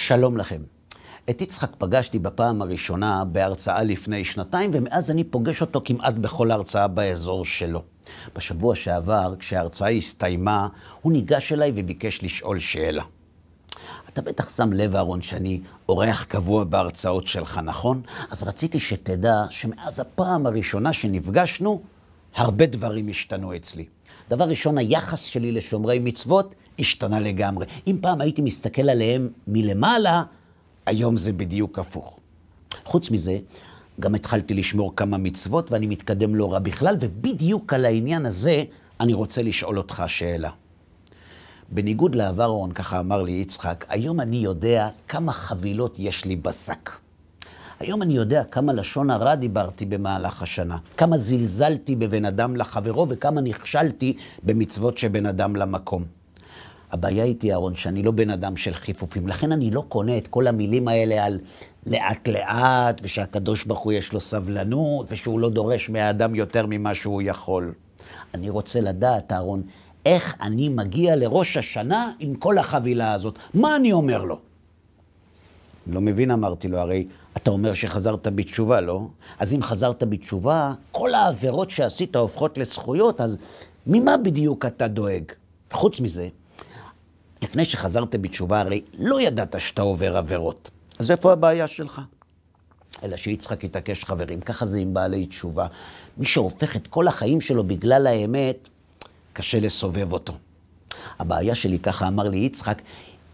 שלום לכם. את יצחק פגשתי בפעם הראשונה בהרצאה לפני 2 ומאז אני פוגש אותו כמעט בכל הרצאה באזור שלו. בשבוע שעבר, כשההרצאה הסתיימה, הוא ניגש אליי וביקש לשאול שאלה. אתה בטח שם לב, אהרון, שאני אורח קבוע בהרצאות שלך, נכון? אז רציתי שתדע שמאז הפעם הראשונה שנפגשנו, הרבה דברים השתנו אצלי. דבר ראשון, היחס שלי לשומרי מצוות השתנה לגמרי. אם פעם הייתי מסתכל עליהם מלמעלה, היום זה בדיוק הפוך. חוץ מזה, גם התחלתי לשמור כמה מצוות ואני מתקדם לא רע בכלל, ובדיוק על העניין הזה אני רוצה לשאול אותך שאלה. בניגוד לעבר, אהרון, ככה אמר לי יצחק, היום אני יודע כמה חבילות יש לי בשק. היום אני יודע כמה לשון הרע דיברתי במהלך השנה, כמה זלזלתי בבן אדם לחברו וכמה נכשלתי במצוות שבן אדם למקום. הבעיה איתי, אהרון, שאני לא בן אדם של חיפופים, לכן אני לא קונה את כל המילים האלה על לאט לאט, ושהקדוש ברוך הוא יש לו סבלנות, ושהוא לא דורש מהאדם יותר ממה שהוא יכול. אני רוצה לדעת, אהרון, איך אני מגיע לראש השנה עם כל החבילה הזאת? מה אני אומר לו? לא מבין, אמרתי לו, הרי אתה אומר שחזרת בתשובה, לא? אז אם חזרת בתשובה, כל העבירות שעשית הופכות לזכויות, אז ממה בדיוק אתה דואג? חוץ מזה, לפני שחזרת בתשובה, הרי לא ידעת שאתה עובר עבירות. אז איפה הבעיה שלך? אלא שיצחק יתעקש, חברים, ככה זה עם בעלי תשובה. מי שהופך את כל החיים שלו בגלל האמת, קשה לסובב אותו. הבעיה שלי, ככה אמר לי יצחק,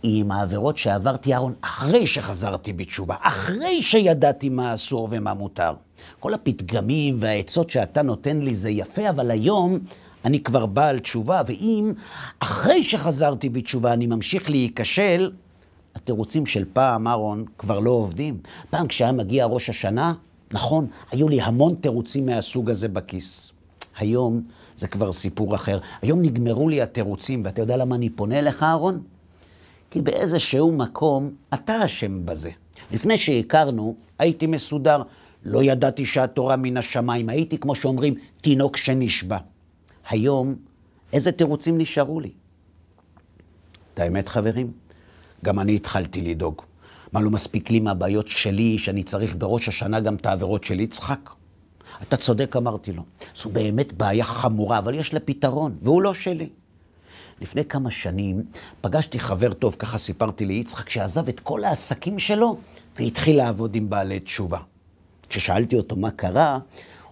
עם העבירות שעברתי, אהרון, אחרי שחזרתי בתשובה, אחרי שידעתי מה אסור ומה מותר. כל הפתגמים והעצות שאתה נותן לי זה יפה, אבל היום אני כבר בעל תשובה, ואם אחרי שחזרתי בתשובה אני ממשיך להיכשל, התירוצים של פעם, אהרון, כבר לא עובדים. פעם כשהיה מגיע ראש השנה, נכון, היו לי המון תירוצים מהסוג הזה בכיס. היום זה כבר סיפור אחר. היום נגמרו לי התירוצים, ואתה יודע למה אני פונה לך, אהרון? כי באיזשהו מקום אתה אשם בזה. לפני שהכרנו, הייתי מסודר. לא ידעתי שהתורה מן השמיים. הייתי, כמו שאומרים, תינוק שנשבע. היום, איזה תירוצים נשארו לי? את האמת, חברים? גם אני התחלתי לדאוג. מה לא מספיק לי מהבעיות שלי, שאני צריך בראש השנה גם את העבירות של יצחק? אתה צודק, אמרתי לו. זו באמת בעיה חמורה, אבל יש לה פתרון, והוא לא שלי. לפני כמה שנים פגשתי חבר טוב, ככה סיפרתי ליצחק, שעזב את כל העסקים שלו והתחיל לעבוד עם בעלי תשובה. כששאלתי אותו מה קרה,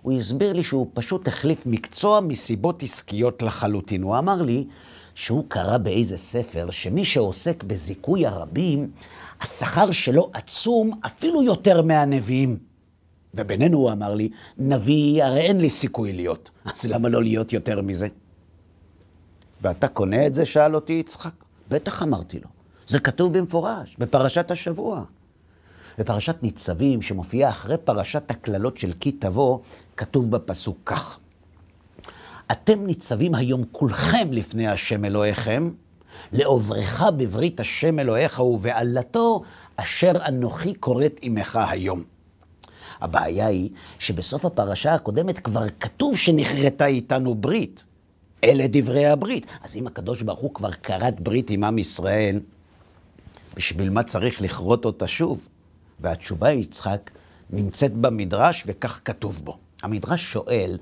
הוא הסביר לי שהוא פשוט החליף מקצוע מסיבות עסקיות לחלוטין. הוא אמר לי שהוא קרא באיזה ספר שמי שעוסק בזיכוי הרבים, השכר שלו עצום אפילו יותר מהנביאים. ובינינו, הוא אמר לי, נביא הרי אין לי סיכוי להיות, אז למה לא להיות יותר מזה? ואתה קונה את זה? שאל אותי יצחק. בטח, אמרתי לו. זה כתוב במפורש, בפרשת השבוע. בפרשת ניצבים, שמופיעה אחרי פרשת הכללות של כי תבוא, כתוב בפסוק כך: אתם ניצבים היום כולכם לפני השם אלוהיכם, לעוברך בברית השם אלוהיך ובעלתו, אשר אנוכי קוראת עמך היום. הבעיה היא שבסוף הפרשה הקודמת כבר כתוב שנחרטה איתנו ברית. אלה דברי הברית. אז אם הקדוש ברוך הוא כבר כרת ברית עם עם ישראל, בשביל מה צריך לכרות אותה שוב? והתשובה, יצחק, נמצאת במדרש וכך כתוב בו. המדרש שואל,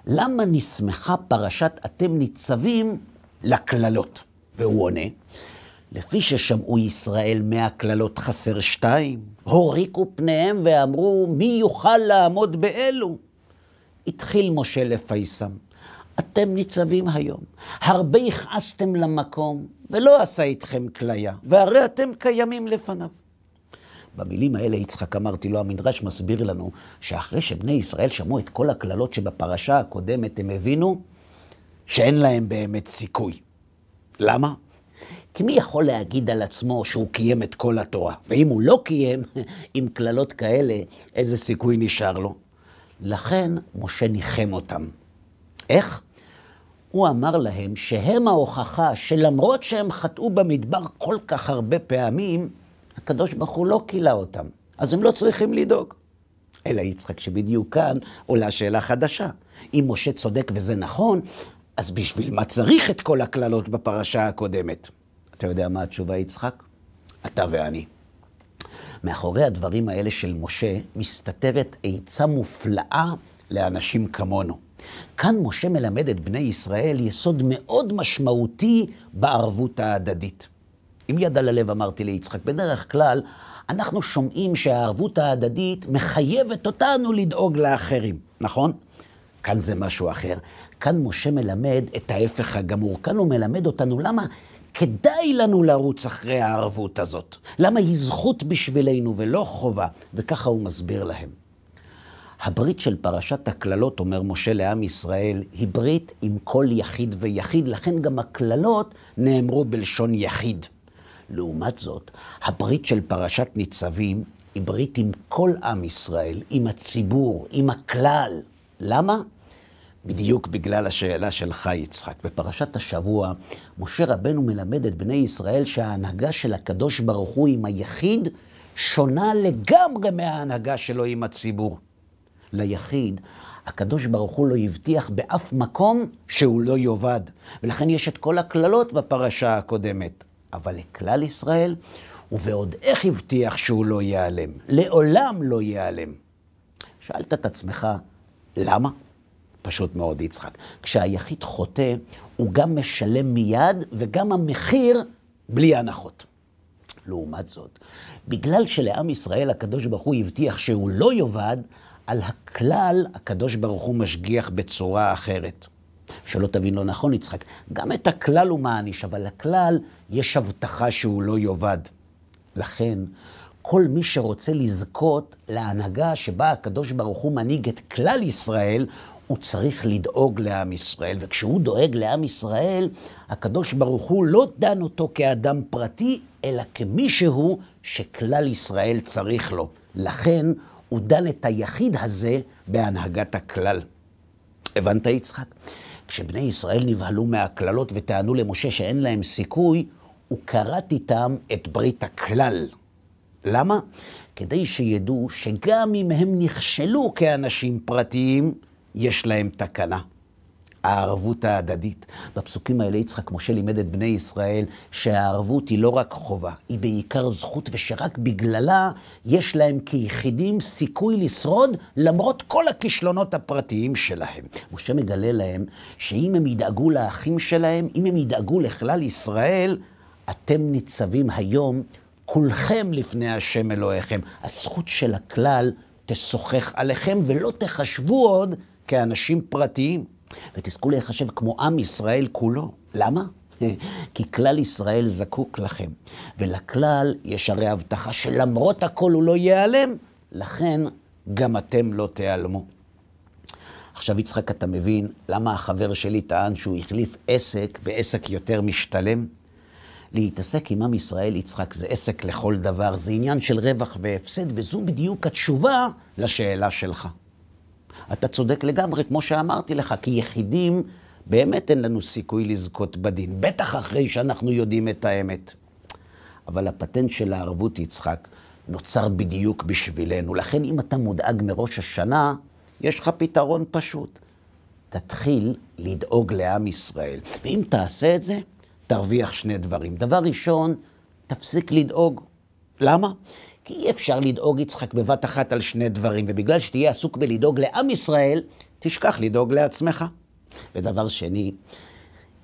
למה נסמכה פרשת אתם ניצבים לכללות? והוא עונה, לפי ששמעו ישראל 100 כללות חסר 2, הוריקו פניהם ואמרו, מי יוכל לעמוד באלו? התחיל משה לפייסם. אתם ניצבים היום, הרבה הכעסתם למקום, ולא עשה איתכם כליה, והרי אתם קיימים לפניו. במילים האלה, יצחק, אמרתי לו, המדרש מסביר לנו שאחרי שבני ישראל שמעו את כל הכללות שבפרשה הקודמת, הם הבינו שאין להם באמת סיכוי. למה? כי מי יכול להגיד על עצמו שהוא קיים את כל התורה? ואם הוא לא קיים, עם כללות כאלה, איזה סיכוי נשאר לו? לכן משה ניחם אותם. איך? הוא אמר להם שהם ההוכחה שלמרות שהם חטאו במדבר כל כך הרבה פעמים, הקדוש ברוך הוא לא קילה אותם. אז הם לא צריכים לדאוג. אלא יצחק, שבדיוק כאן עולה שאלה חדשה. אם משה צודק וזה נכון, אז בשביל מה צריך את כל הכללות בפרשה הקודמת? אתה יודע מה התשובה, יצחק? אתה ואני. מאחורי הדברים האלה של משה מסתתרת עצה מופלאה לאנשים כמונו. כאן משה מלמד את בני ישראל יסוד מאוד משמעותי בערבות ההדדית. עם יד על הלב אמרתי ליצחק, בדרך כלל אנחנו שומעים שהערבות ההדדית מחייבת אותנו לדאוג לאחרים, נכון? כאן זה משהו אחר. כאן משה מלמד את ההפך הגמור. כאן הוא מלמד אותנו למה כדאי לנו לרוץ אחרי הערבות הזאת. למה היא זכות בשבילנו ולא חובה. וככה הוא מסביר להם. הברית של פרשת הכללות, אומר משה לעם ישראל, היא ברית עם כל יחיד ויחיד, לכן גם הכללות נאמרו בלשון יחיד. לעומת זאת, הברית של פרשת ניצבים היא ברית עם כל עם ישראל, עם הציבור, עם הכלל. למה? בדיוק בגלל השאלה שלך, יצחק. בפרשת השבוע, משה רבנו מלמד את בני ישראל שההנהגה של הקדוש ברוך הוא עם היחיד שונה לגמרי מההנהגה שלו עם הציבור. ליחיד, הקדוש ברוך הוא לא הבטיח באף מקום שהוא לא יאבד. ולכן יש את כל הכללות בפרשה הקודמת. אבל לכלל ישראל, ובעוד איך הבטיח שהוא לא ייעלם. לעולם לא ייעלם. שאלת את עצמך, למה? פשוט מאוד, יצחק. כשהיחיד חוטא, הוא גם משלם מיד, וגם המחיר בלי הנחות. לעומת זאת, בגלל שלעם ישראל הקדוש ברוך הוא הבטיח שהוא לא יאבד, על הכלל הקדוש ברוך הוא משגיח בצורה אחרת. שלא תבין לא נכון, יצחק, גם את הכלל הוא מעניש, אבל לכלל יש הבטחה שהוא לא יאבד. לכן, כל מי שרוצה לזכות להנהגה שבה הקדוש ברוך הוא מנהיג את כלל ישראל, הוא צריך לדאוג לעם ישראל. וכשהוא דואג לעם ישראל, הקדוש ברוך הוא לא דן אותו כאדם פרטי, אלא כמישהו שכלל ישראל צריך לו. לכן הוא דן את היחיד הזה בהנהגת הכלל. הבנת, יצחק? כשבני ישראל נבהלו מהכללות וטענו למשה שאין להם סיכוי, הוא קראת איתם את ברית הכלל. למה? כדי שידעו שגם אם הם נכשלו כאנשים פרטיים, יש להם תקנה. הערבות ההדדית. בפסוקים האלה יצחק משה לימד את בני ישראל שהערבות היא לא רק חובה, היא בעיקר זכות, ושרק בגללה יש להם כיחידים סיכוי לשרוד למרות כל הכישלונות הפרטיים שלהם. משה מגלה להם שאם הם ידאגו לאחים שלהם, אם הם ידאגו לכלל ישראל, אתם ניצבים היום כולכם לפני השם אלוהיכם. הזכות של הכלל תשוחח עליכם ולא תחשבו עוד כאנשים פרטיים. ותזכו להיחשב כמו עם ישראל כולו. למה? כי כלל ישראל זקוק לכם. ולכלל יש הרי הבטחה שלמרות הכל הוא לא ייעלם, לכן גם אתם לא תיעלמו. עכשיו יצחק, אתה מבין למה החבר שלי טען שהוא החליף עסק בעסק יותר משתלם? להתעסק עם עם ישראל, יצחק, זה עסק לכל דבר, זה עניין של רווח והפסד, וזו בדיוק התשובה לשאלה שלך. אתה צודק לגמרי, כמו שאמרתי לך, כי יחידים באמת אין לנו סיכוי לזכות בדין, בטח אחרי שאנחנו יודעים את האמת. אבל הפטנט של הערבות, יצחק, נוצר בדיוק בשבילנו. לכן אם אתה מודאג מראש השנה, יש לך פתרון פשוט. תתחיל לדאוג לעם ישראל. ואם תעשה את זה, תרוויח שני דברים. דבר ראשון, תפסיק לדאוג. למה? כי אי אפשר לדאוג, יצחק, בבת אחת על שני דברים, ובגלל שתהיה עסוק בלדאוג לעם ישראל, תשכח לדאוג לעצמך. ודבר שני,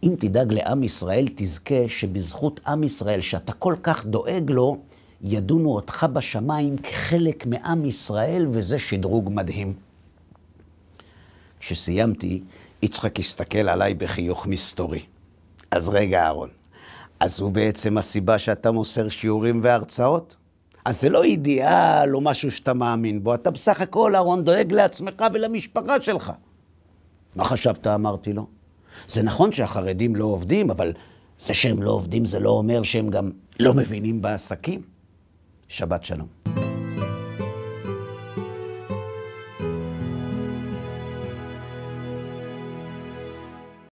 אם תדאג לעם ישראל, תזכה שבזכות עם ישראל, שאתה כל כך דואג לו, ידונו אותך בשמיים כחלק מעם ישראל, וזה שדרוג מדהים. כשסיימתי, יצחק הסתכל עליי בחיוך מסתורי. אז רגע, אהרון, אז הוא בעצם הסיבה שאתה מוסר שיעורים והרצאות? אז זה לא אידיאל או משהו שאתה מאמין בו, אתה בסך הכל, אהרון, דואג לעצמך ולמשפחה שלך. מה חשבת? אמרתי לו. זה נכון שהחרדים לא עובדים, אבל זה שהם לא עובדים זה לא אומר שהם גם לא מבינים בעסקים. שבת שלום.